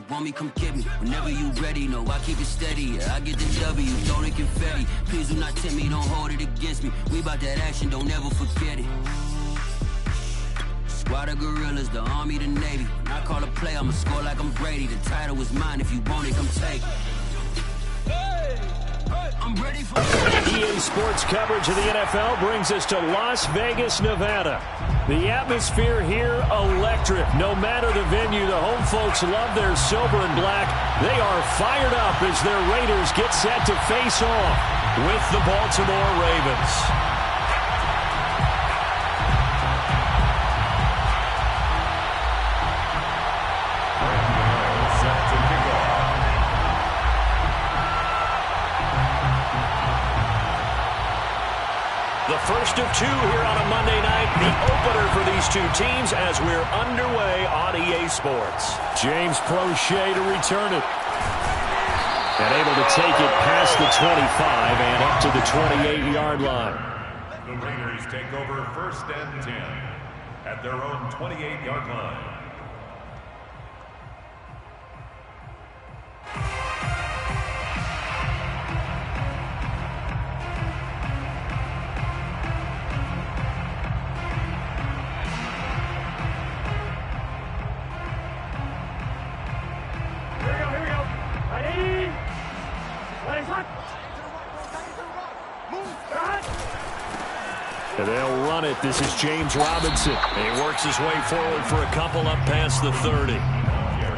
want me, come get me. Whenever you ready, no, I keep it steady. Yeah, I get the W, throw the confetti. Please do not tempt me, don't hold it against me. We bout that action, don't ever forget it. Squad of gorillas, the Army, the Navy. When I call a play, I'ma score like I'm Brady. The title is mine, if you want it, come take it. I'm ready for EA Sports coverage of the NFL brings us to Las Vegas, Nevada. The atmosphere here, electric. No matter the venue, the home folks love their silver and black. They are fired up as their Raiders get set to face off with the Baltimore Ravens. First of two here on a Monday night, the opener for these two teams as we're underway on EA Sports. James Prochet to return it. And able to take it past the 25 and up to the 28-yard line. The Raiders take over 1st and 10 at their own 28-yard line. And they'll run it. This is James Robinson. And he works his way forward for a couple up past the 30.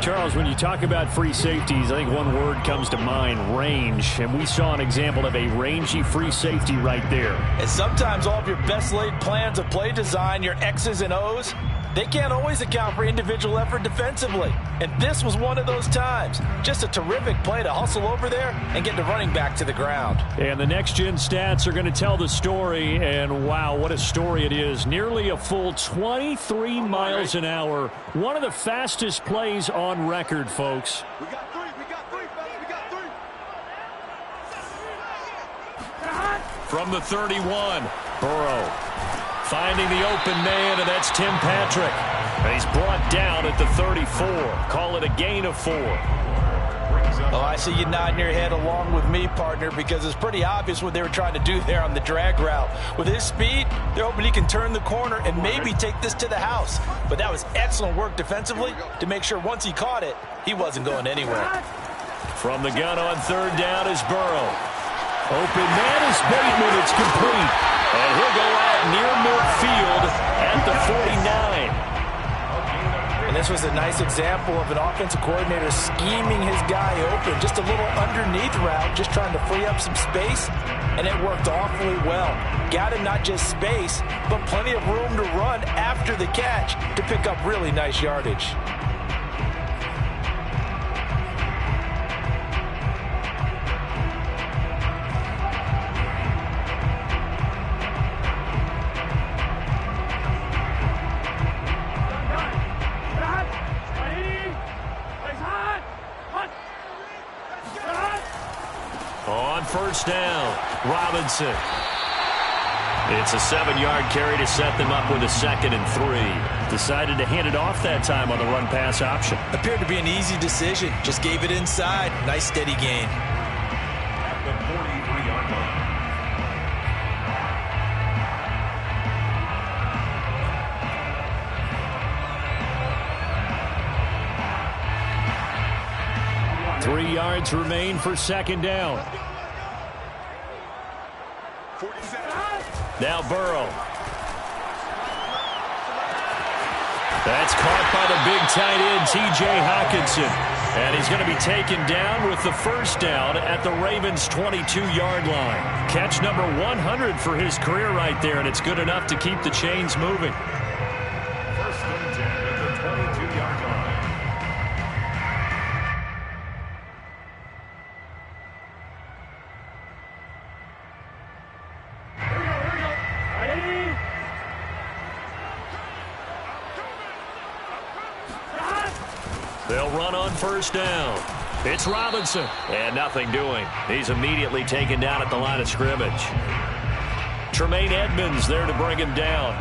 Charles, when you talk about free safeties, I think one word comes to mind, range. And we saw an example of a rangy free safety right there. And sometimes all of your best laid plans of play design, your X's and O's, they can't always account for individual effort defensively. And this was one of those times. Just a terrific play to hustle over there and get the running back to the ground. And the next-gen stats are going to tell the story. And, wow, what a story it is. Nearly a full 23 miles an hour. One of the fastest plays on record, folks. We got three, fellas, we got three. From the 31, Burrow. Finding the open man, and that's Tim Patrick. And he's brought down at the 34. Call it a gain of 4. Oh, I see you nodding your head along with me, partner, because it's pretty obvious what they were trying to do there on the drag route. With his speed, they're hoping he can turn the corner and maybe take this to the house. But that was excellent work defensively to make sure once he caught it, he wasn't going anywhere. From the gun on 3rd down is Burrow. Open man is Bateman. It's complete. And he'll go out near midfield at the 49. And this was a nice example of an offensive coordinator scheming his guy open. Just a little underneath route, just trying to free up some space. And it worked awfully well. Got him not just space, but plenty of room to run after the catch to pick up really nice yardage. On 1st down, Robinson. It's a 7-yard carry to set them up with a 2nd and 3. Decided to hand it off that time on the run-pass option. Appeared to be an easy decision. Just gave it inside. Nice steady gain. At the 43-yard line. 3 yards remain for 2nd down. Now Burrow. That's caught by the big tight end, T.J. Hockenson. And he's going to be taken down with the 1st down at the Ravens' 22-yard line. Catch number 100 for his career right there, and it's good enough to keep the chains moving. 1st and 10 at the 22-yard line. They'll run on 1st down. It's Robinson. And nothing doing. He's immediately taken down at the line of scrimmage. Tremaine Edmonds there to bring him down.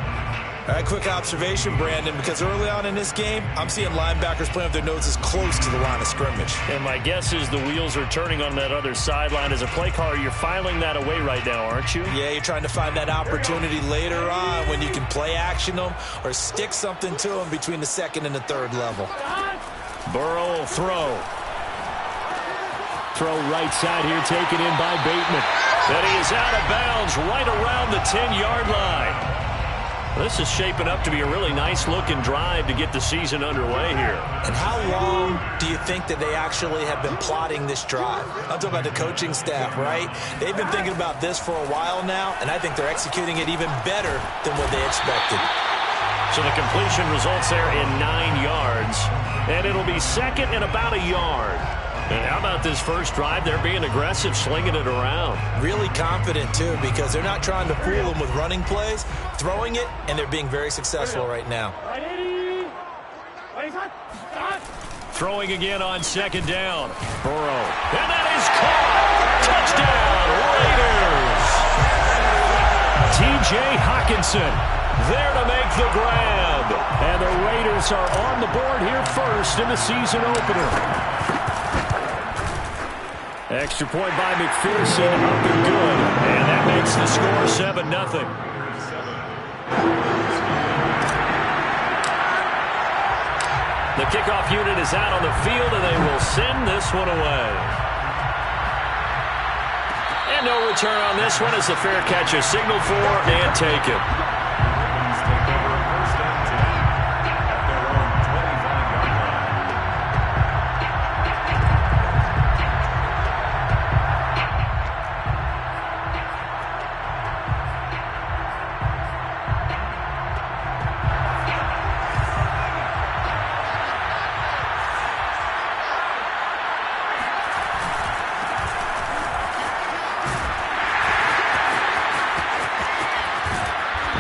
All right, quick observation, Brandon, because early on in this game, I'm seeing linebackers playing with their noses close to the line of scrimmage. And my guess is the wheels are turning on that other sideline. As a play caller, you're filing that away right now, aren't you? Yeah, you're trying to find that opportunity later on when you can play action them or stick something to them between the second and the third level. Burrow will throw. Throw right side here, taken in by Bateman. Then he is out of bounds right around the 10-yard line. This is shaping up to be a really nice-looking drive to get the season underway here. And how long do you think that they actually have been plotting this drive? I'm talking about the coaching staff, right? They've been thinking about this for a while now, and I think they're executing it even better than what they expected. So the completion results there in 9 yards, and it'll be second and about a yard. And how about this first drive? They're being aggressive, slinging it around. Really confident, too, because they're not trying to fool them with running plays, throwing it, and they're being very successful right now. Throwing again on second down. Burrow. And that is caught. Touchdown, Raiders. T.J. Hockenson there to make the grab. And the Raiders are on the board here first in the season opener. Extra point by McPherson, up and good. And that makes the score 7-0. The kickoff unit is out on the field, and they will send this one away. And no return on this one as the fair catch is signaled for and taken.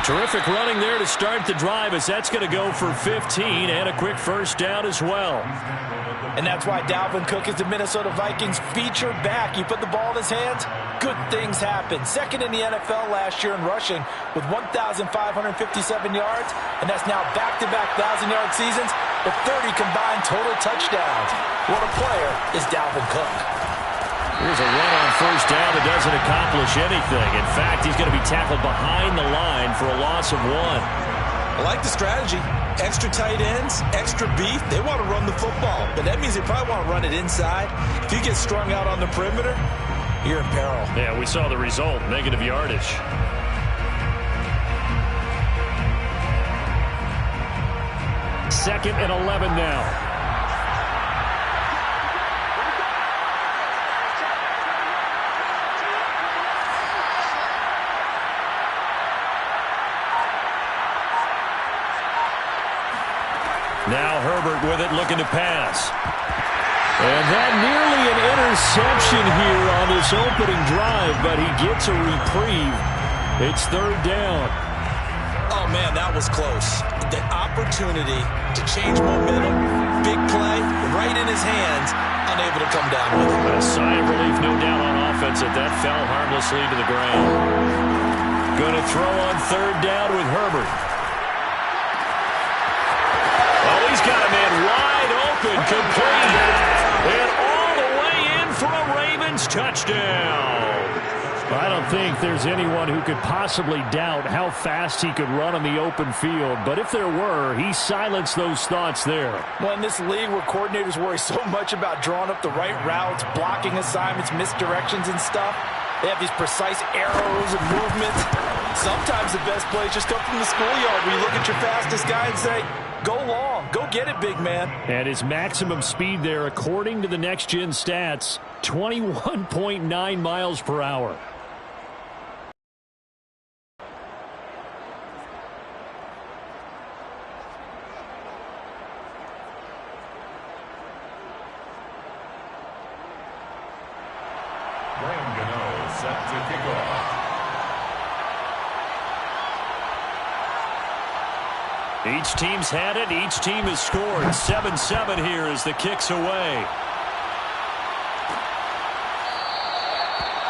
Terrific running there to start the drive as that's going to go for 15 and a quick first down as well. And that's why Dalvin Cook is the Minnesota Vikings featured back. You put the ball in his hands, good things happen. Second in the NFL last year in rushing with 1,557 yards, and that's now back-to-back 1,000-yard seasons with 30 combined total touchdowns. What a player is Dalvin Cook. Here's a run on first down that doesn't accomplish anything. In fact, he's going to be tackled behind the line for a loss of 1. I like the strategy. Extra tight ends, extra beef. They want to run the football, but that means they probably want to run it inside. If you get strung out on the perimeter, you're in peril. Yeah, we saw the result, negative yardage. Second and 11 now. Now Herbert with it, looking to pass. And that nearly an interception here on this opening drive, but he gets a reprieve. It's third down. Oh, man, that was close. The opportunity to change momentum, big play, right in his hands, unable to come down with it. A sigh of relief, no doubt, on offense, that fell harmlessly to the ground. Going to throw on third down with Herbert. He's got a man wide open, complete, and all the way in for a Ravens touchdown. I don't think there's anyone who could possibly doubt how fast he could run on the open field, but if there were, he silenced those thoughts there. Well, in this league where coordinators worry so much about drawing up the right routes, blocking assignments, misdirections and stuff, they have these precise arrows and movements. Sometimes the best plays just come from the schoolyard where you look at your fastest guy and say, go long. Go get it, big man. And his maximum speed there, according to the next-gen stats, 21.9 miles per hour. Graham Gano set to kick off. Each team's had it. Each team has scored. 7-7 here as the kick's away.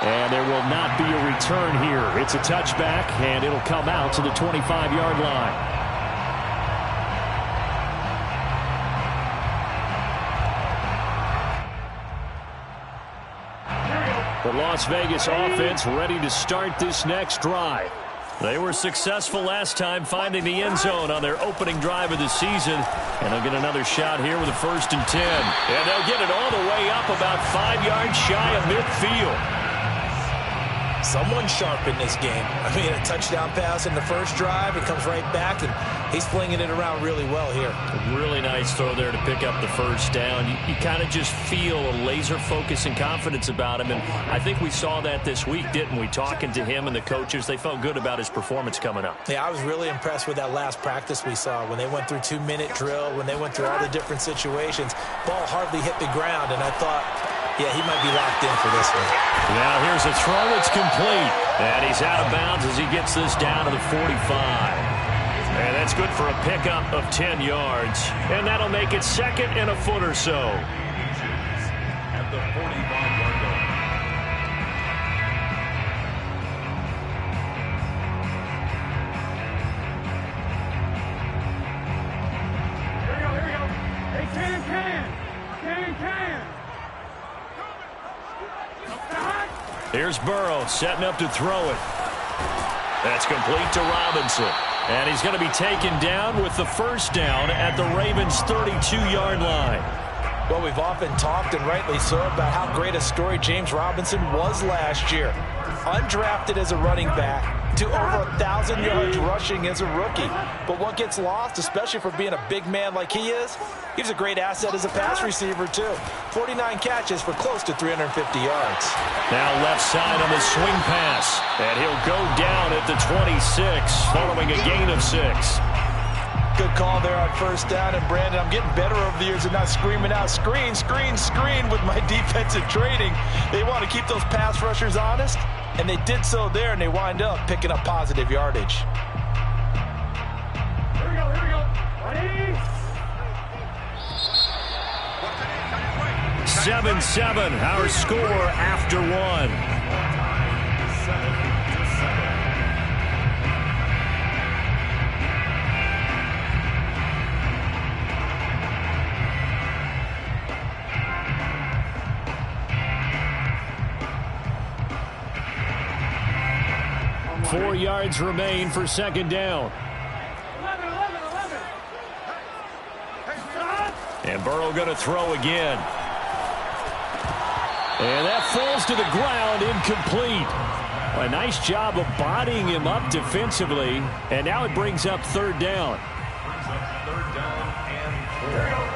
And there will not be a return here. It's a touchback, and it'll come out to the 25-yard line. The Las Vegas offense ready to start this next drive. They were successful last time finding the end zone on their opening drive of the season. And they'll get another shot here with a 1st and 10. And they'll get it all the way up about 5 yards shy of midfield. Someone sharp in this game. I mean, a touchdown pass in the first drive. It comes right back, and he's flinging it around really well here. A really nice throw there to pick up the 1st down. You kind of just feel a laser focus and confidence about him, and I think we saw that this week, didn't we? Talking to him and the coaches, they felt good about his performance coming up. Yeah, I was really impressed with that last practice we saw when they went through 2-minute drill, when they went through all the different situations. Ball hardly hit the ground, and I thought, yeah, he might be locked in for this one. Now here's a throw that's complete. And he's out of bounds as he gets this down to the 45. And that's good for a pickup of 10 yards. And that'll make it 2nd and a foot or so. At the 45-yard line. Here we go. Hey, can. Here's Burrow setting up to throw it. That's complete to Robinson. And he's going to be taken down with the 1st down at the Ravens' 32-yard line. Well, we've often talked, and rightly so, about how great a story James Robinson was last year. Undrafted as a running back to over 1,000 yards rushing as a rookie. But what gets lost, especially for being a big man like he is, he's a great asset as a pass receiver, too. 49 catches for close to 350 yards. Now left side on the swing pass. And he'll go down at the 26, following a gain of 6. Good call there on 1st down. And, Brandon, I'm getting better over the years and not screaming out, screen with my defensive training. They want to keep those pass rushers honest, and they did so there, and they wind up picking up positive yardage. Here we go. Ready? 7-7, our score after 1. 4 yards remain for 2nd down. 11. And Burrow going to throw again. And that falls to the ground, incomplete. A nice job of bodying him up defensively. And now it brings up 3rd down.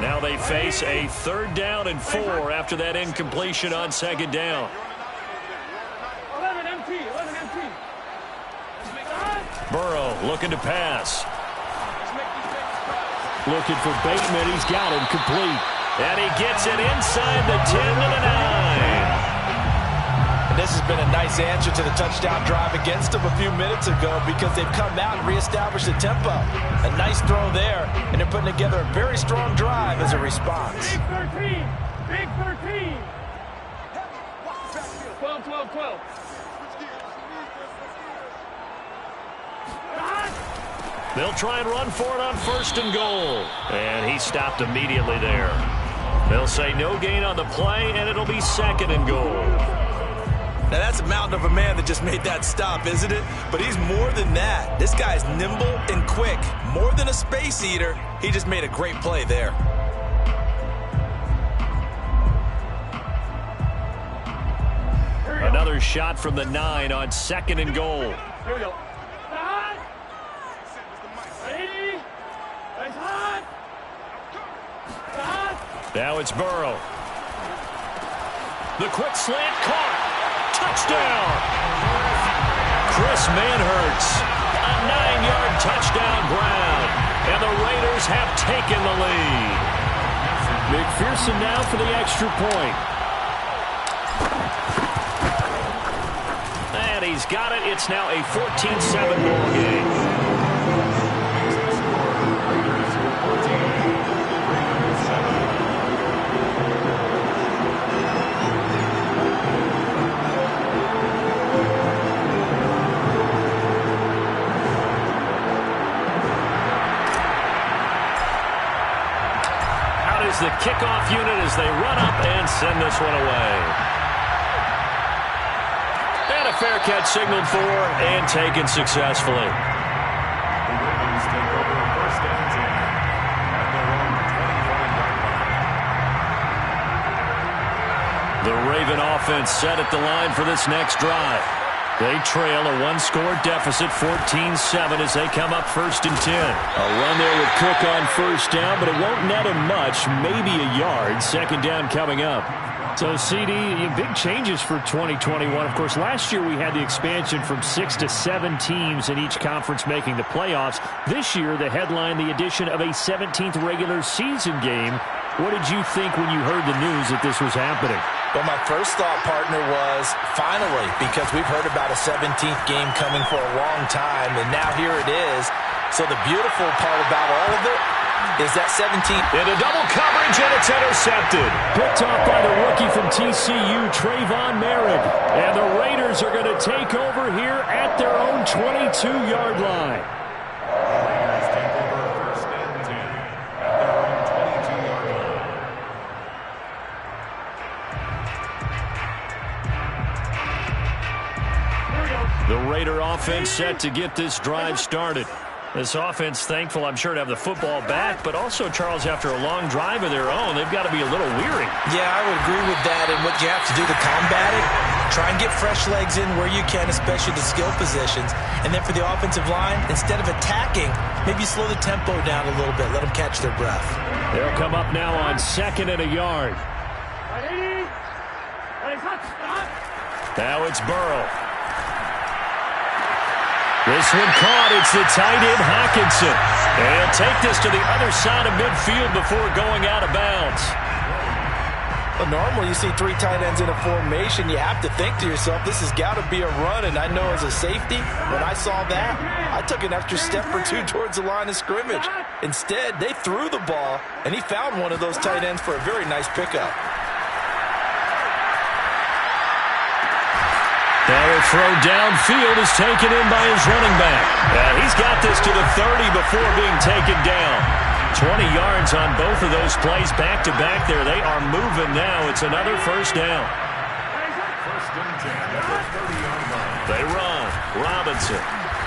Now they face a 3rd down and 4 after that incompletion on 2nd down. 11 empty. Burrow looking to pass. Looking for Bateman. He's got him complete. And he gets it inside the 10 to the 9. And this has been a nice answer to the touchdown drive against them a few minutes ago, because they've come out and reestablished the tempo. A nice throw there, and they're putting together a very strong drive as a response. Big 13. 12. They'll try and run for it on 1st and goal. And he stopped immediately there. They'll say no gain on the play, and it'll be 2nd and goal. Now, that's a mountain of a man that just made that stop, isn't it? But he's more than that. This guy's nimble and quick. More than a space eater. He just made a great play there. Another shot from the 9 on 2nd and goal. Here we go. Now it's Burrow. The quick slant caught. Touchdown. Chris Manhertz. A 9-yard touchdown grab. And the Raiders have taken the lead. McPherson now for the extra point. And he's got it. It's now a 14-7 ball game. The kickoff unit as they run up and send this one away. fair catch signaled for and taken successfully. The Ravens take over first and 10 at their own 25-yard line. The Raven offense set at the line for this next drive. They trail a one-score deficit, 14-7, as they come up 1st and 10. A run there with Cook on first down, but it won't net him much, maybe a yard. 2nd down coming up. So, CD, big changes for 2021. Of course, last year we had the expansion from 6 to 7 teams in each conference making the playoffs. This year, the headline, the addition of a 17th regular season game. What did you think when you heard the news that this was happening? Well, my first thought, partner, was finally, because we've heard about a 17th game coming for a long time, and now here it is. So the beautiful part about all of it is that 17th. Into double coverage, and it's intercepted. Picked off by the rookie from TCU, Trayvon Merrick. And the Raiders are going to take over here at their own 22-yard line. Raiders take over first and 10 at their own 22-yard line. The Raider offense set to get this drive started. This offense thankful, I'm sure, to have the football back, but also, Charles, after a long drive of their own, they've got to be a little weary. Yeah, I would agree with that, and what you have to do to combat it, try and get fresh legs in where you can, especially the skill positions. And then for the offensive line, instead of attacking, maybe slow the tempo down a little bit, let them catch their breath. They'll come up now on 2nd and a yard. Now it's Burrow. This one caught. It's the tight end, Hockenson. And he'll take this to the other side of midfield before going out of bounds. Well, normally you see 3 tight ends in a formation. You have to think to yourself, this has got to be a run. And I know as a safety, when I saw that, I took an extra step or 2 towards the line of scrimmage. Instead, they threw the ball, and he found one of those tight ends for a very nice pickup. Now a throw downfield is taken in by his running back. He's got this to the 30 before being taken down. 20 yards on both of those plays back-to-back there. They are moving now. It's another first down. First and 10 at the 30-yard line. They run. Robinson.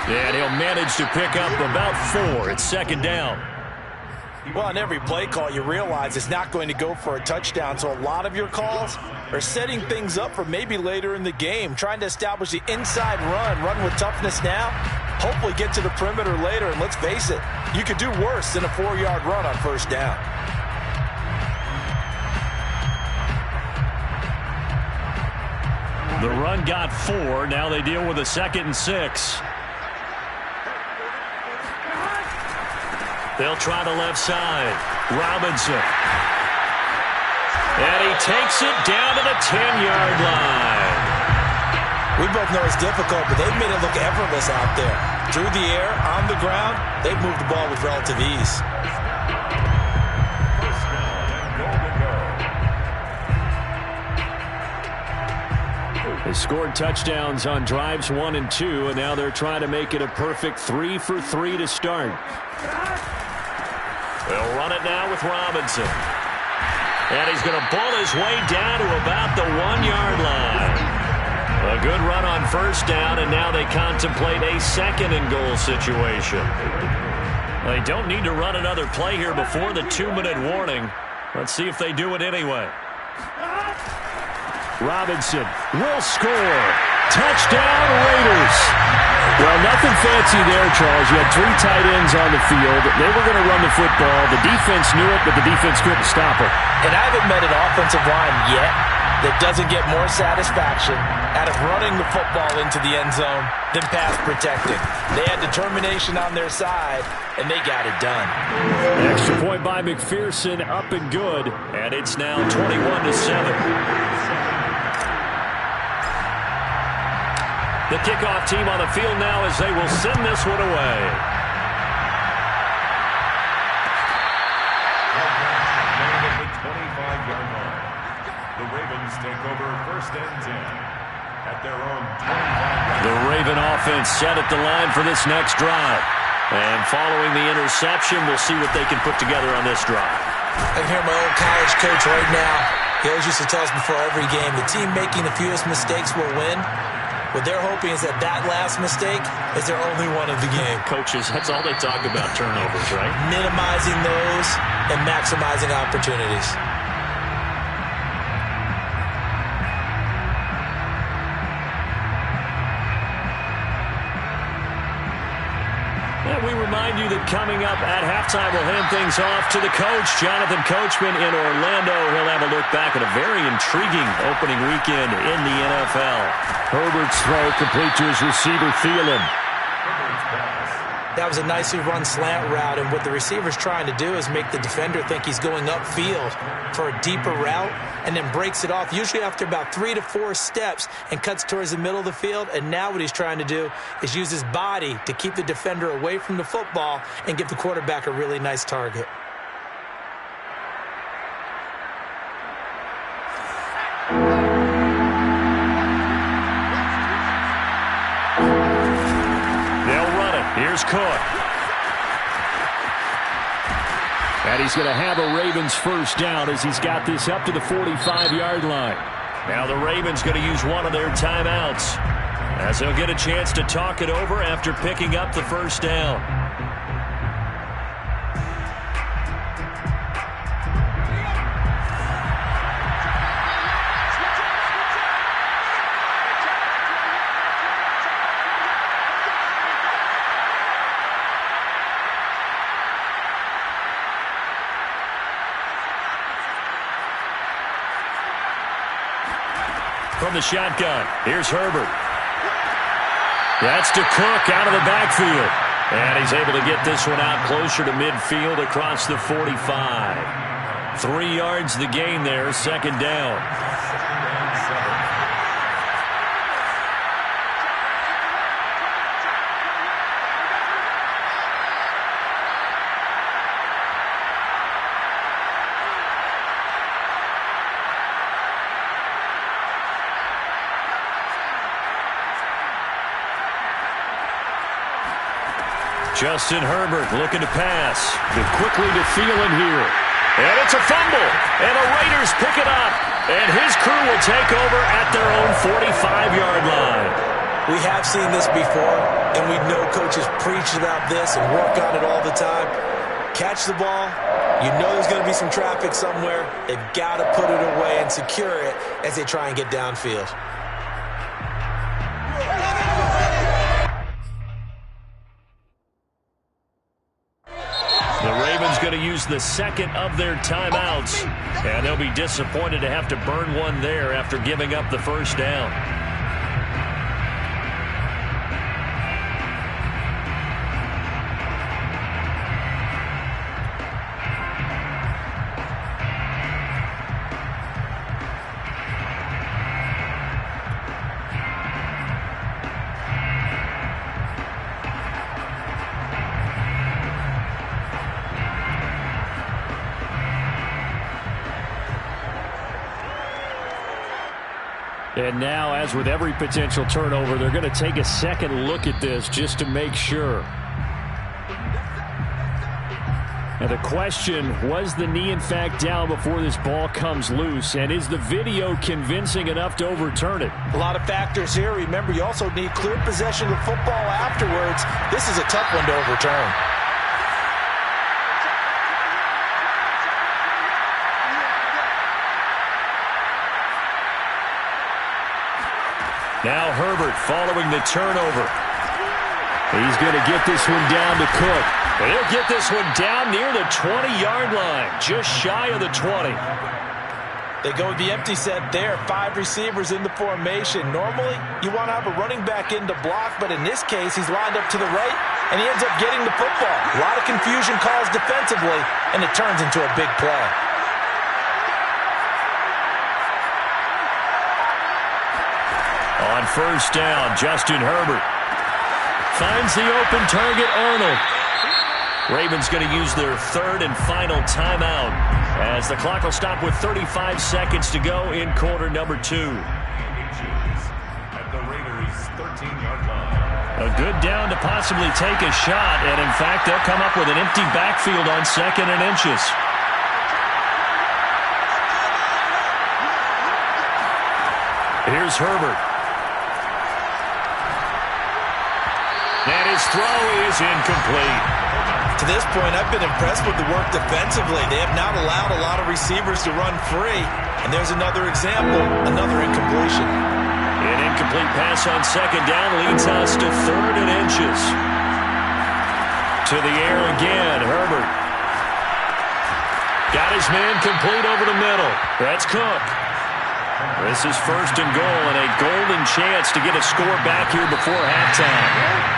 And he'll manage to pick up about 4. It's 2nd down. Well, on every play call, you realize it's not going to go for a touchdown. So a lot of your calls are setting things up for maybe later in the game, trying to establish the inside run with toughness now, hopefully get to the perimeter later. And let's face it, you could do worse than a 4-yard run on first down. The run got 4. Now they deal with a 2nd and 6. They'll try the left side. Robinson. And he takes it down to the 10-yard line. We both know it's difficult, but they've made it look effortless out there. Through the air, on the ground, they've moved the ball with relative ease. First down and goal to go. They scored touchdowns on drives 1 and 2, and now they're trying to make it a perfect 3 for 3 to start. They'll run it now with Robinson. And he's going to pull his way down to about the 1-yard line. A good run on first down, and now they contemplate a 2nd and goal situation. They don't need to run another play here before the 2-minute warning. Let's see if they do it anyway. Robinson will score. Touchdown, Raiders. Well, nothing fancy there, Charles. You had 3 tight ends on the field. They were going to run the football. The defense knew it, but the defense couldn't stop it. And I haven't met an offensive line yet that doesn't get more satisfaction out of running the football into the end zone than pass protecting. They had determination on their side, and they got it done. Extra point by McPherson, up and good. And it's now 21-7. The kickoff team on the field now as they will send this one away. At the 25-yard line. The Ravens take over first and 10 at their own 25-yard line. The Raven offense set at the line for this next drive. And following the interception, we'll see what they can put together on this drive. I can hear my old college coach right now. He always used to tell us before every game, the team making the fewest mistakes will win. What they're hoping is that last mistake is their only one of the game. Coaches, that's all they talk about, turnovers, right? Minimizing those and maximizing opportunities. We remind you that coming up at halftime, we'll hand things off to the coach, Jonathan Coachman in Orlando. He'll have a look back at a very intriguing opening weekend in the NFL. Herbert's throw complete to his receiver, Thielen. That was a nicely run slant route, and what the receiver's trying to do is make the defender think he's going upfield for a deeper route and then breaks it off, usually after about 3 to 4 steps, and cuts towards the middle of the field. And now what he's trying to do is use his body to keep the defender away from the football and give the quarterback a really nice target. Here's Cook. And he's going to have a Ravens first down as he's got this up to the 45-yard line. Now the Ravens going to use one of their timeouts as they'll get a chance to talk it over after picking up the first down. From the shotgun, here's Herbert. That's to Cook out of the backfield. And he's able to get this one out closer to midfield across the 45. 3 yards the gain there, second down. Justin Herbert looking to pass. But quickly to Thielen here. And it's a fumble. And the Raiders pick it up. And his crew will take over at their own 45-yard line. We have seen this before, and we know coaches preach about this and work on it all the time. Catch the ball. You know there's going to be some traffic somewhere. They've got to put it away and secure it as they try and get downfield. Going to use the second of their timeouts, and they'll be disappointed to have to burn one there after giving up the first down. And now, as with every potential turnover, they're going to take a second look at this just to make sure. Now the question, was the knee in fact down before this ball comes loose? And is the video convincing enough to overturn it? A lot of factors here. Remember, you also need clear possession of football afterwards. This is a tough one to overturn. Now Herbert following the turnover. He's going to get this one down to Cook. And he'll get this one down near the 20-yard line, just shy of the 20. They go with the empty set there. 5 receivers in the formation. Normally, you want to have a running back in to block, but in this case, he's lined up to the right, and he ends up getting the football. A lot of confusion calls defensively, and it turns into a big play. On first down, Justin Herbert finds the open target, Arnold. Ravens going to use their third and final timeout as the clock will stop with 35 seconds to go in quarter number 2. At the Raiders' 13-yard line. A good down to possibly take a shot, and in fact, they'll come up with an empty backfield on 2nd and inches. Here's Herbert. And his throw is incomplete. To this point, I've been impressed with the work defensively. They have not allowed a lot of receivers to run free. And there's another example, another incompletion. An incomplete pass on second down leads us to 3rd and inches. To the air again, Herbert. Got his man complete over the middle. That's Cook. This is 1st and goal and a golden chance to get a score back here before halftime.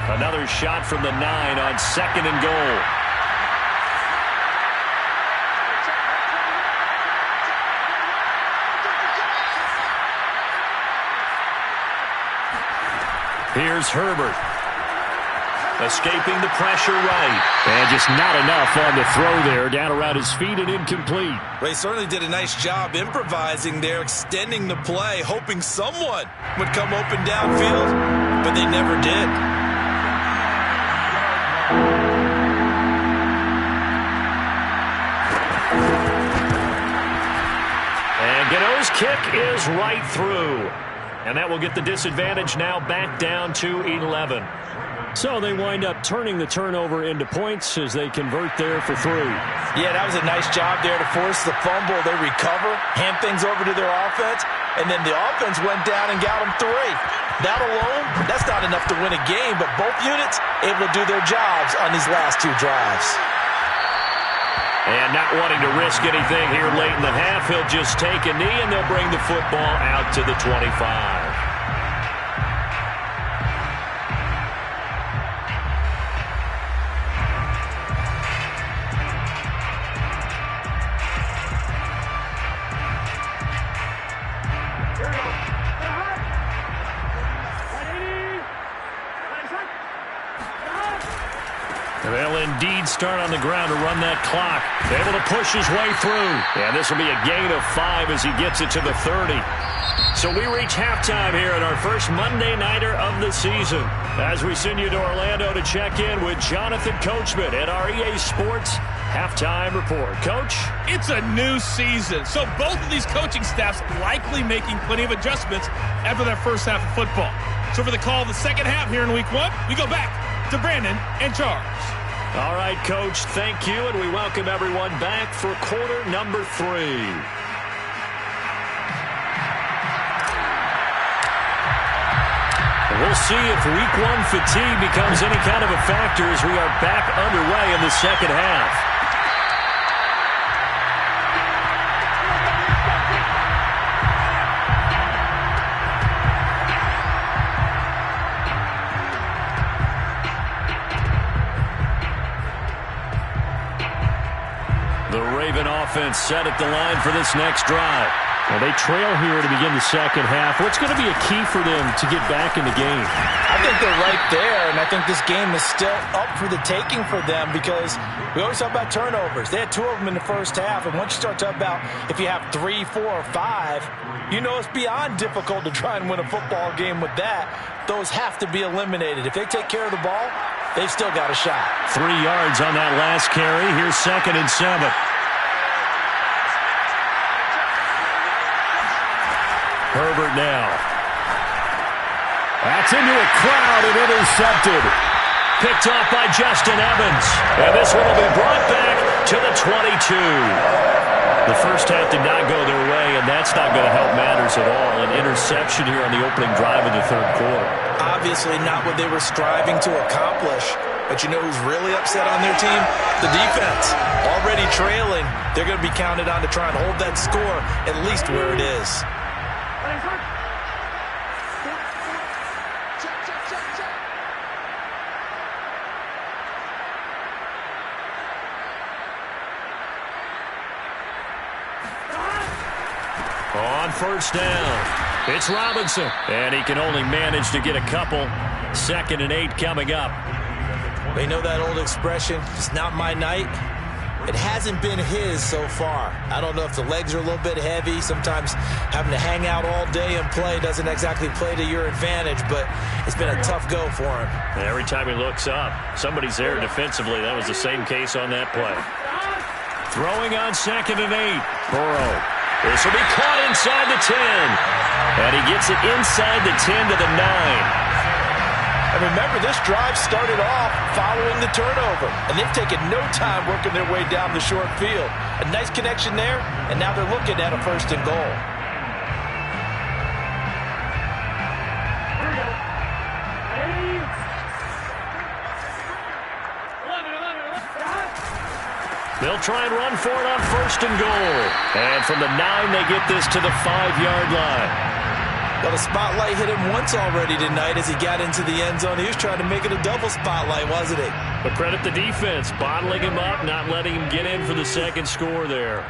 Another shot from the 9 on 2nd and goal. Here's Herbert. Escaping the pressure right. And just not enough on the throw there. Down around his feet and incomplete. They certainly did a nice job improvising there, extending the play, hoping someone would come open downfield, but they never did. And Gano's kick is right through. And that will get the disadvantage now back down to 11. So they wind up turning the turnover into points as they convert there for 3. Yeah, that was a nice job there to force the fumble. They recover, hand things over to their offense, and then the offense went down and got them 3. That alone, that's not enough to win a game, but both units able to do their jobs on these last 2 drives. And not wanting to risk anything here late in the half, he'll just take a knee and they'll bring the football out to the 25. They'll indeed start on the ground to run that clock. Able to push his way through. And this will be a gain of 5 as he gets it to the 30. So we reach halftime here in our first Monday Nighter of the season. As we send you to Orlando to check in with Jonathan Coachman at our EA Sports Halftime Report. Coach? It's a new season, so both of these coaching staffs likely making plenty of adjustments after that first half of football. So for the call of the second half here in Week 1, we go back to Brandon and Charles. All right, Coach, thank you, and we welcome everyone back for quarter number 3. We'll see if Week 1 fatigue becomes any kind of a factor as we are back underway in the second half. Offense set at the line for this next drive. Well, they trail here to begin the second half. What's going to be a key for them to get back in the game? I think they're right there, and I think this game is still up for the taking for them because we always talk about turnovers. They had 2 of them in the first half, and once you start talking about if you have 3, 4, or 5, you know it's beyond difficult to try and win a football game with that. Those have to be eliminated. If they take care of the ball, they've still got a shot. 3 yards on that last carry. Here's 2nd and 7. Herbert now. That's into a crowd and intercepted. Picked off by Justin Evans. And this one will be brought back to the 22. The first half did not go their way, and that's not going to help matters at all. An interception here on the opening drive of the third quarter. Obviously not what they were striving to accomplish. But you know who's really upset on their team? The defense. Already trailing. They're going to be counted on to try and hold that score at least where it is. On first down, it's Robinson. And he can only manage to get a couple. 2nd and 8 coming up. They know that old expression, it's not my night. It hasn't been his so far. I don't know if the legs are a little bit heavy. Sometimes having to hang out all day and play doesn't exactly play to your advantage, but it's been a tough go for him. Every time he looks up, somebody's there defensively. That was the same case on that play. Throwing on 2nd and 8. Burrow. This will be caught inside the 10. And he gets it inside the 10 to the 9. And remember, this drive started off following the turnover. And they've taken no time working their way down the short field. A nice connection there, and now they're looking at a 1st and goal. They'll try and run for it on 1st and goal. And from the 9, they get this to the 5-yard line. Well, the spotlight hit him once already tonight as he got into the end zone. He was trying to make it a double spotlight, wasn't he? But credit the defense, bottling him up, not letting him get in for the 2nd score there.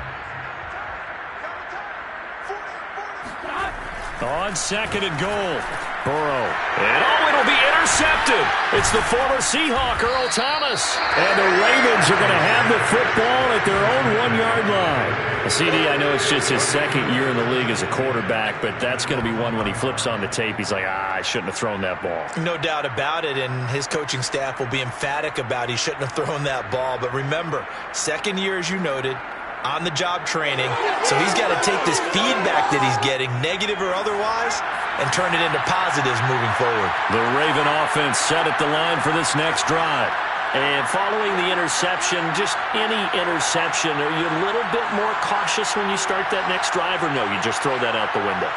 On 2nd and goal. Burrow. And it'll be intercepted. It's the former Seahawk, Earl Thomas. And the Ravens are going to have the football at their own 1-yard line. CD, I know it's just his 2nd year in the league as a quarterback, but that's going to be one when he flips on the tape. He's like, I shouldn't have thrown that ball. No doubt about it, and his coaching staff will be emphatic about he shouldn't have thrown that ball. But remember, 2nd year, as you noted, on-the-job training, so he's got to take this feedback that he's getting, negative or otherwise, and turn it into positives moving forward. The Raven offense set at the line for this next drive. And following the interception, just any interception, are you a little bit more cautious when you start that next drive, or no, you just throw that out the window?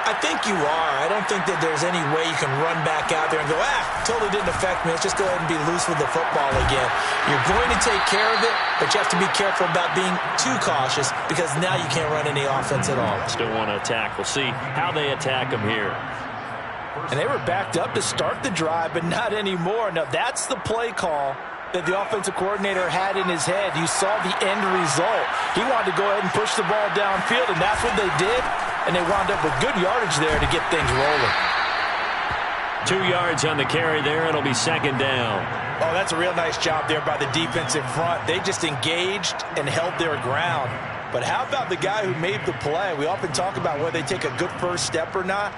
I think you are. I don't think that there's any way you can run back out there and go, totally didn't affect me. Let's just go ahead and be loose with the football again. You're going to take care of it, but you have to be careful about being too cautious because now you can't run any offense at all. Still want to attack. We'll see how they attack them here. And they were backed up to start the drive, but not anymore. Now, that's the play call that the offensive coordinator had in his head. You saw the end result. He wanted to go ahead and push the ball downfield, and that's what they did. And they wound up with good yardage there to get things rolling. 2 yards on the carry there. It'll be 2nd down. Oh, that's a real nice job there by the defensive front. They just engaged and held their ground. But how about the guy who made the play? We often talk about whether they take a good first step or not.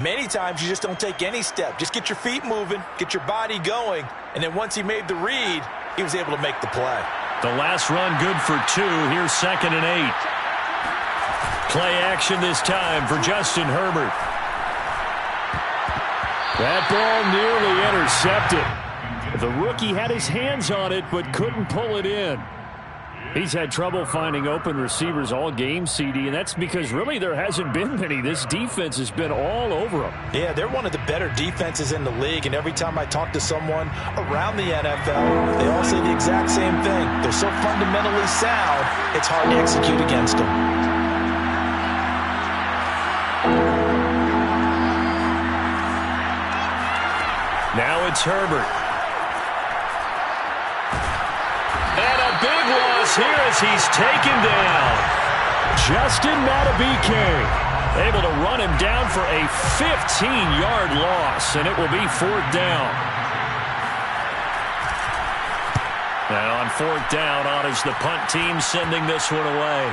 Many times you just don't take any step. Just get your feet moving, get your body going, and then once he made the read, he was able to make the play. The last run good for 2. Here's 2nd and 8. Play action this time for Justin Herbert. That ball nearly intercepted. The rookie had his hands on it but couldn't pull it in. He's had trouble finding open receivers all game, CD, and that's because really there hasn't been many. This defense has been all over them. Yeah, they're one of the better defenses in the league, and every time I talk to someone around the NFL, they all say the exact same thing. They're so fundamentally sound, it's hard to execute against them. Now it's Herbert. And a big loss here as he's taken down. Justin Madubuike able to run him down for a 15-yard loss, and it will be 4th down. And on 4th down, honors the punt team sending this one away.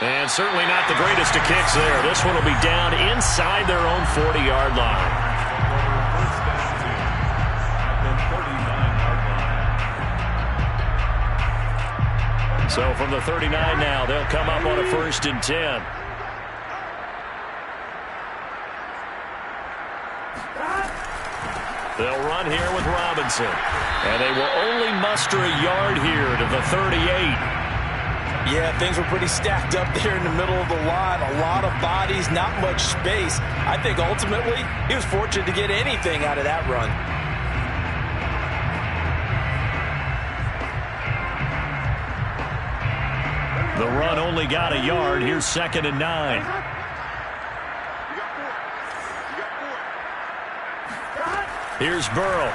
And certainly not the greatest of kicks there. This one will be down inside their own 40-yard line. So from the 39 now, they'll come up on a 1st and 10. They'll run here with Robinson. And they will only muster a yard here to the 38. Yeah, things were pretty stacked up there in the middle of the line. A lot of bodies, not much space. I think ultimately he was fortunate to get anything out of that run. The run only got a yard. Here's 2nd and 9. Here's Burrow.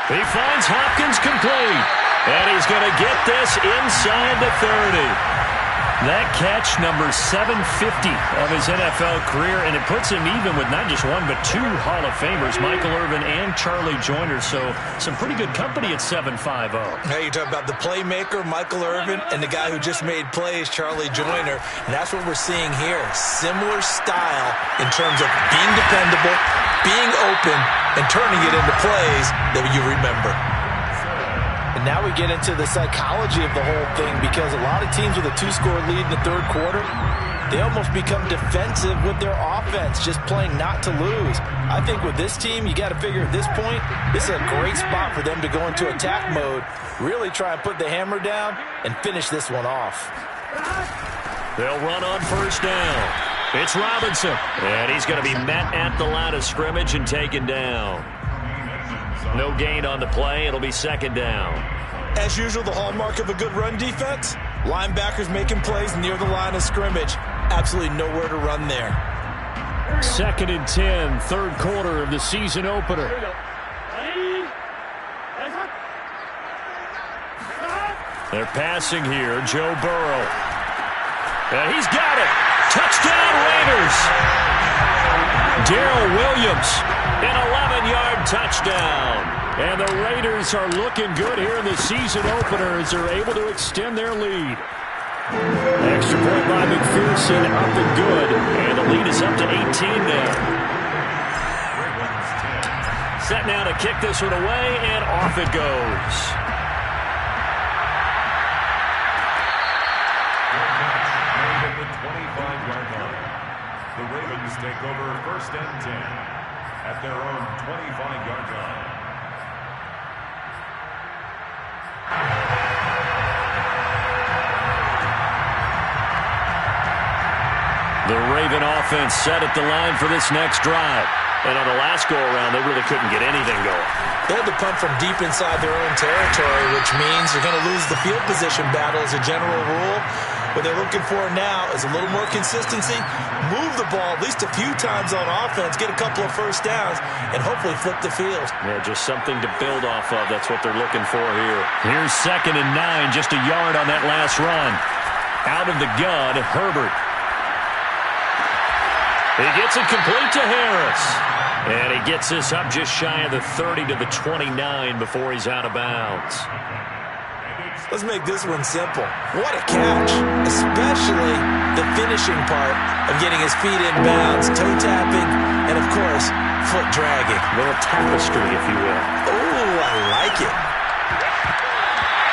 He finds Hopkins complete. And he's going to get this inside the 30. That catch, number 750 of his NFL career, and it puts him even with not just one but two Hall of Famers, Michael Irvin and Charlie Joyner. So some pretty good company at 750. Hey, you talk about the playmaker, Michael Irvin, and the guy who just made plays, Charlie Joyner. And that's what we're seeing here. Similar style in terms of being dependable, being open, and turning it into plays that you remember. And now we get into the psychology of the whole thing, because a lot of teams with a two-score lead in the third quarter, they almost become defensive with their offense, just playing not to lose. I think with this team, you got to figure at this point, this is a great spot for them to go into attack mode, really try and put the hammer down and finish this one off. They'll run on first down. It's Robinson, and he's going to be met at the line of scrimmage and taken down. No gain on the play. It'll be second down. As usual, the hallmark of a good run defense, linebackers making plays near the line of scrimmage. Absolutely nowhere to run there. 2nd and 10, third quarter of the season opener. They're passing here. Joe Burrow. And he's got it. Touchdown Raiders. Darrell Williams, an 11-yard touchdown. And the Raiders are looking good here in the season opener as they're able to extend their lead. Extra point by McPherson, up and good. And the lead is up to 18 now. Set now to kick this one away, and off it goes. The 25-yard line. The Ravens take over 1st and 10 at their own 25-yard line. The Raven offense set at the line for this next drive. And on the last go-around, they really couldn't get anything going. They had to punt from deep inside their own territory, which means you're going to lose the field position battle as a general rule. What they're looking for now is a little more consistency, move the ball at least a few times on offense, get a couple of first downs, and hopefully flip the field. Yeah, just something to build off of. That's what they're looking for here. Here's 2nd and 9, just a yard on that last run. Out of the gun, Herbert. He gets it complete to Harris. And he gets this up just shy of the 30 to the 29 before he's out of bounds. Let's make this one simple. What a catch, especially the finishing part of getting his feet in bounds, toe tapping, and of course, foot dragging. A little tapestry, if you will. Oh, I like it.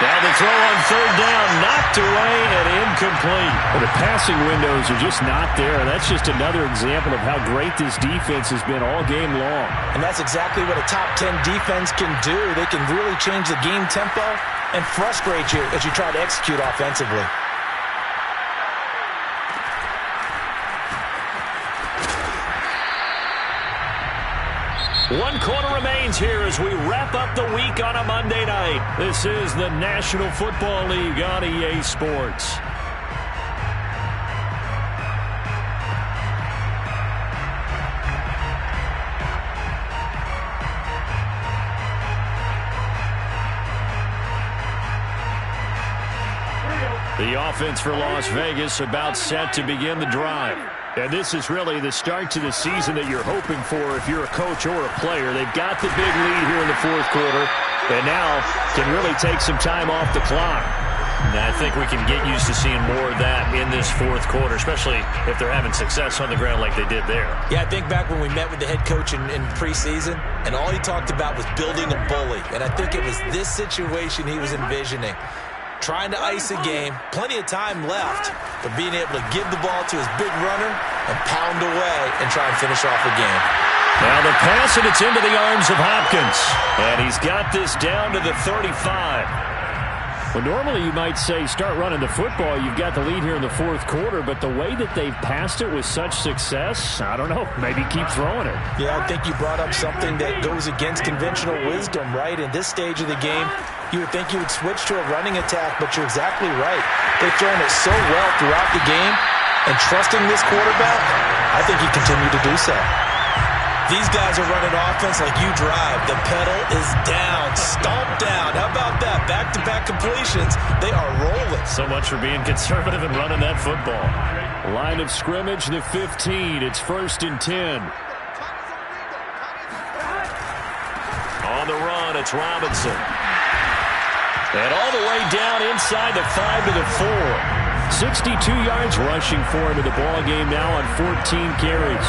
Now the throw on third down, knocked away and incomplete. Well, the passing windows are just not there. That's just another example of how great this defense has been all game long. And that's exactly what a top 10 defense can do. They can really change the game tempo and frustrate you as you try to execute offensively. One quarter remains here as we wrap up the week on a Monday night. This is the National Football League on EA Sports. The offense for Las Vegas about set to begin the drive. And this is really the start to the season that you're hoping for if you're a coach or a player. They've got the big lead here in the fourth quarter and now can really take some time off the clock. And I think we can get used to seeing more of that in this fourth quarter, especially if they're having success on the ground like they did there. Yeah, I think back when we met with the head coach in preseason, and all he talked about was building a bully. And I think it was this situation he was envisioning. Trying to ice a game, plenty of time left, but being able to give the ball to his big runner and pound away and try and finish off a game. Now the pass, and it's into the arms of Hopkins. And he's got this down to the 35. Well, normally you might say start running the football. You've got the lead here in the fourth quarter, but the way that they've passed it with such success, I don't know, maybe keep throwing it. Yeah, I think you brought up something that goes against conventional wisdom, right? In this stage of the game, you would think you would switch to a running attack, but you're exactly right. They've thrown it so well throughout the game, and trusting this quarterback, I think you continue to do so. these guys are running offense like you drive. The pedal is down, stomped down. How about that? Back-to-back completions. They are rolling. So much for being conservative and running that football. Line of scrimmage, the 15. It's 1st and 10. On the run, it's Robinson. And all the way down inside the 5 to the 4. 62 yards rushing for him in the ball game now on 14 carries.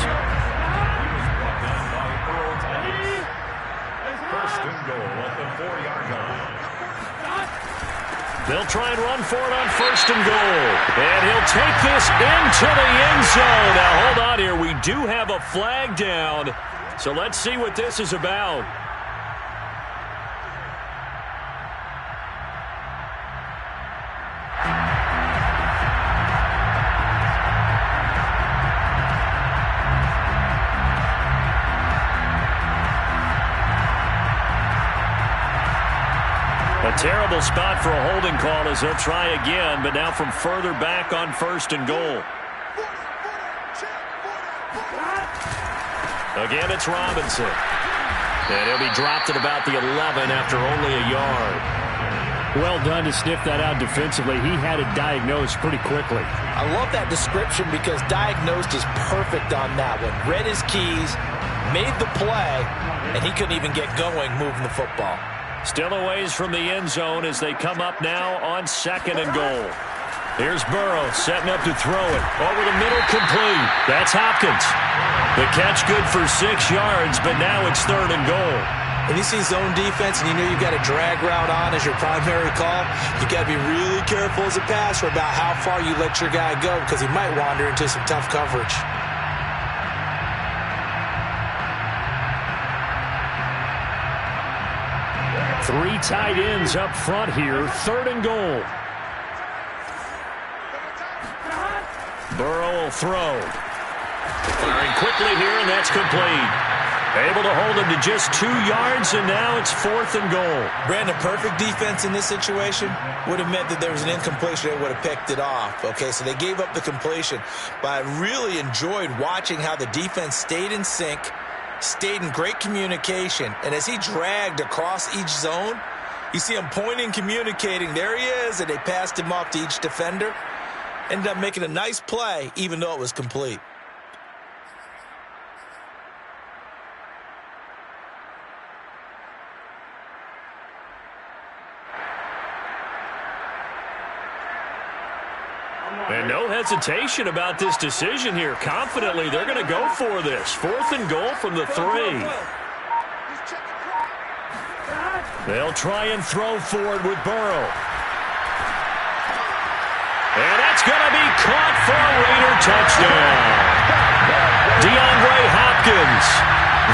First and goal at the 4-yard line. They'll try and run for it on 1st and goal. And he'll take this into the end zone. Now, hold on here. We do have a flag down. So let's see what this is about. A terrible spot for a holding call as they'll try again, but now from further back on 1st and goal. Again, it's Robinson. And he'll be dropped at about the 11 after only a yard. Well done to sniff that out defensively. He had it diagnosed pretty quickly. I love that description because diagnosed is perfect on that one. Read his keys, made the play, and he couldn't even get going moving the football. Still a ways from the end zone as they come up now on 2nd and goal. Here's Burrow setting up to throw it. Over the middle, complete. That's Hopkins. The catch good for 6 yards, but now it's 3rd and goal. When you see zone defense and you know you've got a drag route on as your primary call, you got to be really careful as a passer about how far you let your guy go because he might wander into some tough coverage. Three tight ends up front here. 3rd and goal. Burrow will throw. Firing quickly here, and that's complete. Able to hold him to just 2 yards, and now it's 4th and goal. Brandon, perfect defense in this situation would have meant that there was an incompletion. They would have picked it off. Okay, so they gave up the completion. But I really enjoyed watching how the defense stayed in sync, stayed in great communication, and as he dragged across each zone, you see him pointing, communicating. There he is, and they passed him off to each defender. Ended up making a nice play, even though it was complete. And no hesitation about this decision here. Confidently, they're going to go for this. 4th and goal from the 3. They'll try and throw forward with Burrow. And that's going to be caught for a Raider touchdown. DeAndre Hopkins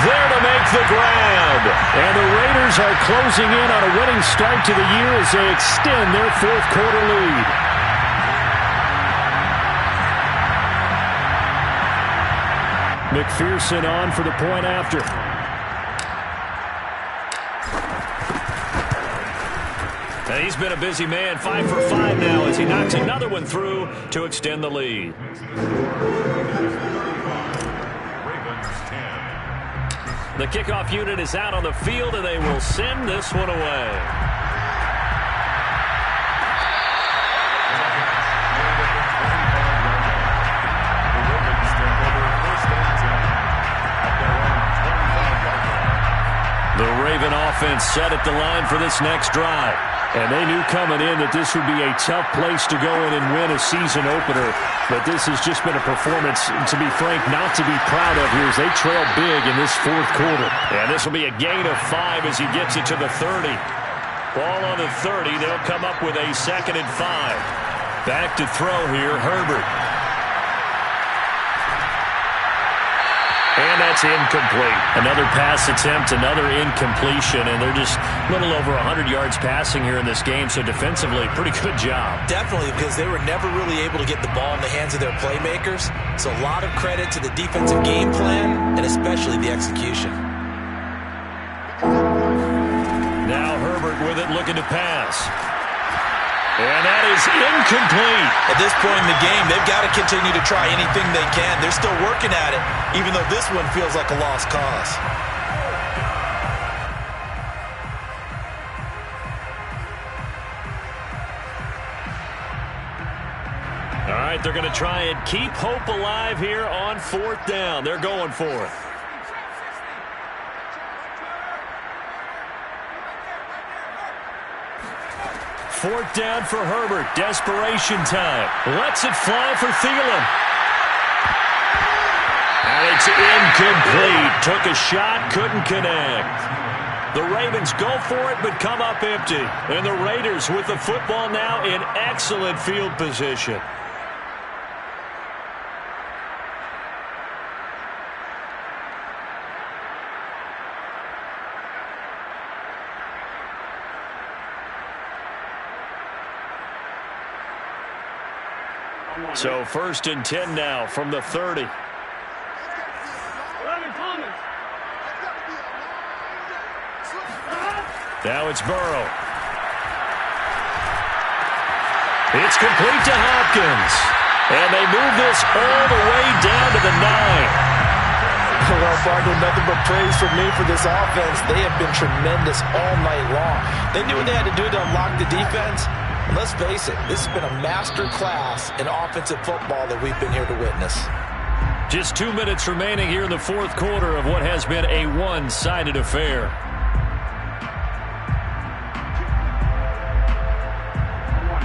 there to make the grab. And the Raiders are closing in on a winning start to the year as they extend their 4th quarter lead. McPherson on for the point after. And he's been a busy man, 5 for 5 now as he knocks another one through to extend the lead. The kickoff unit is out on the field, and they will send this one away. The Raven offense set at the line for this next drive. And they knew coming in that this would be a tough place to go in and win a season opener. But this has just been a performance, to be frank, not to be proud of here as they trail big in this 4th quarter. And this will be a gain of 5 as he gets it to the 30. Ball on the 30. They'll come up with a 2nd and 5. Back to throw here, Herbert. And that's incomplete. Another pass attempt, another incompletion, and they're just a little over 100 yards passing here in this game, so defensively, pretty good job. Definitely, because they were never really able to get the ball in the hands of their playmakers, so a lot of credit to the defensive game plan and especially the execution. Now Herbert with it, looking to pass. And that is incomplete. At this point in the game, they've got to continue to try anything they can. They're still working at it, even though this one feels like a lost cause. All right, they're going to try and keep hope alive here on 4th down. They're going for it. Fourth down for Herbert. Desperation time. Lets it fly for Thielen. And it's incomplete. Took a shot, couldn't connect. The Ravens go for it, but come up empty. And the Raiders with the football now in excellent field position. So 1st and 10 now from the 30. Now it's Burrow. It's complete to Hopkins. And they move this all the way down to the 9. Well, partner, nothing but praise from me for this offense. They have been tremendous all night long. They knew what they had to do to unlock the defense. And let's face it, this has been a master class in offensive football that we've been here to witness. Just 2 minutes remaining here in the 4th quarter of what has been a one-sided affair.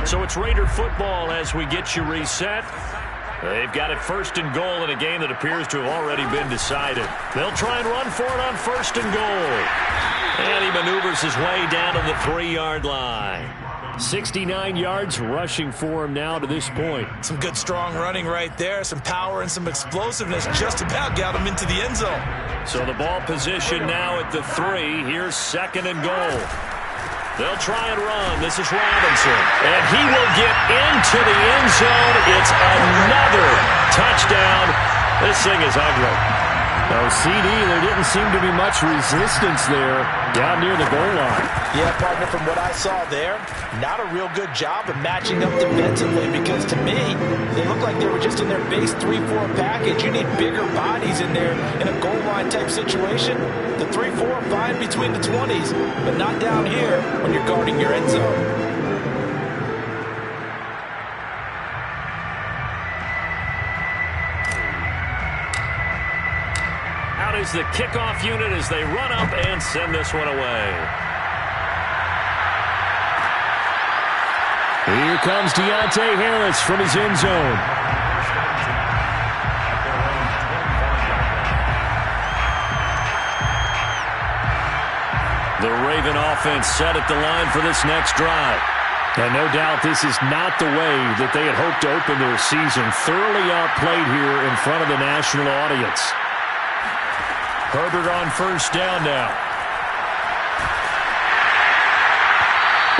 So it's Raider football as we get you reset. They've got it 1st and goal in a game that appears to have already been decided. They'll try and run for it on 1st and goal. And he maneuvers his way down to the 3-yard line. 69 yards rushing for him now to this point. Some good strong running right there. Some power and some explosiveness just about got him into the end zone. So the ball position now at the 3. Here's 2nd and goal. They'll try and run. This is Robinson. And he will get into the end zone. It's another touchdown. This thing is ugly. No, CD, there didn't seem to be much resistance there down near the goal line. Yeah, partner, from what I saw there, not a real good job of matching up defensively because to me, they looked like they were just in their base 3-4 package. You need bigger bodies in there in a goal line type situation. The 3-4 are fine between the 20s, but not down here when you're guarding your end zone. Is the kickoff unit as they run up and send this one away. Here comes Deontay Harris from his end zone. The Raven offense set at the line for this next drive. And no doubt this is not the way that they had hoped to open their season. Thoroughly outplayed here in front of the national audience. Herbert on 1st down now.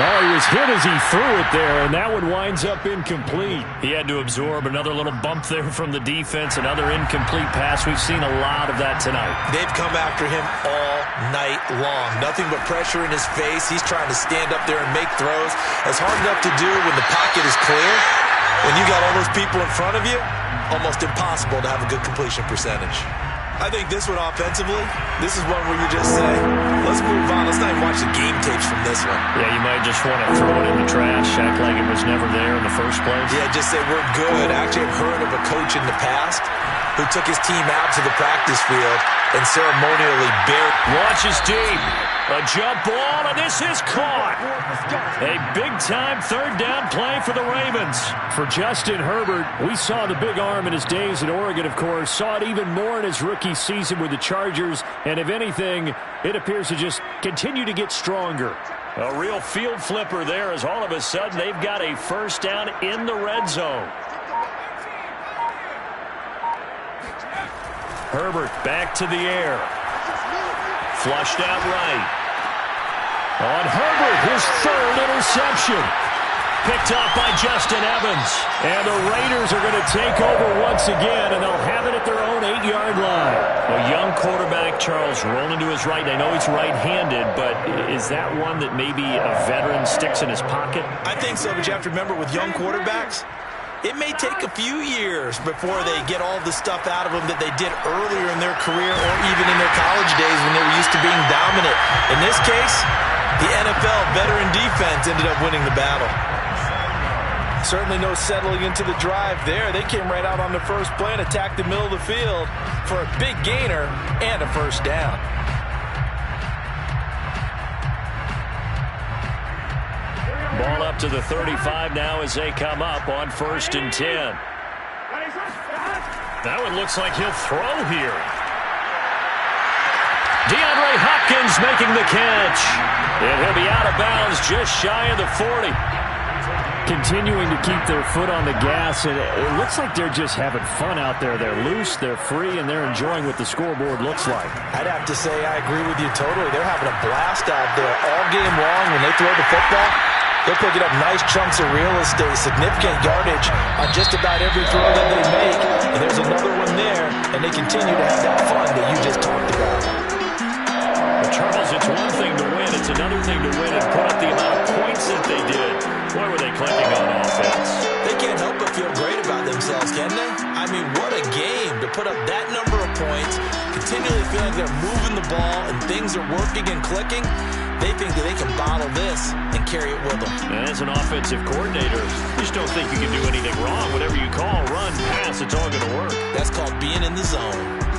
Oh, he was hit as he threw it there, and that one winds up incomplete. He had to absorb another little bump there from the defense, another incomplete pass. We've seen a lot of that tonight. They've come after him all night long. Nothing but pressure in his face. He's trying to stand up there and make throws. It's hard enough to do when the pocket is clear. When you got all those people in front of you, almost impossible to have a good completion percentage. I think this one offensively, this is one where you just say, let's move on. Let's not even watch the game tapes from this one. Yeah, you might just want to throw it in the trash, act like it was never there in the first place. Yeah, just say we're good. Actually, I've heard of a coach in the past who took his team out to the practice field and ceremonially buried. Launches deep. A jump ball, and this is caught. A big-time 3rd down play for the Ravens. For Justin Herbert, we saw the big arm in his days at Oregon, of course. Saw it even more in his rookie season with the Chargers. And if anything, it appears to just continue to get stronger. A real field flipper there as all of a sudden they've got a 1st down in the red zone. Herbert back to the air. Flushed out right. On Herbert, his 3rd interception. picked off by Justin Evans. And the Raiders are going to take over once again, and they'll have it at their own 8-yard line. A young quarterback, Charles, rolling to his right. I know he's right-handed, but is that one that maybe a veteran sticks in his pocket? I think so, but you have to remember with young quarterbacks, it may take a few years before they get all the stuff out of them that they did earlier in their career or even in their college days when they were used to being dominant. In this case, the NFL veteran defense ended up winning the battle. Certainly no settling into the drive there. They came right out on the first play and attacked the middle of the field for a big gainer and a first down. Ball up to the 35 now as they come up on 1st and 10. That one looks like he'll throw here. DeAndre Hopkins making the catch. And he'll be out of bounds just shy of the 40. Continuing to keep their foot on the gas, and it looks like they're just having fun out there. They're loose, they're free, and they're enjoying what the scoreboard looks like. I'd have to say I agree with you totally. They're having a blast out there all game long when they throw the football. They're picking up nice chunks of real estate, significant yardage on just about every throw that they make. And there's another one there, and they continue to have that fun that you just talked about. Well, Charles, it's one thing to win. It's another thing to win and put up the amount of points that they did. Boy, were they clicking on offense. They can't help but feel great about themselves, can they? I mean, what a game to put up that number of points, continually feeling like they're moving the ball and things are working and clicking. They think that they can bottle this and carry it with them. And as an offensive coordinator, you just don't think you can do anything wrong. Whatever you call, run, pass, it's all going to work. That's called being in the zone.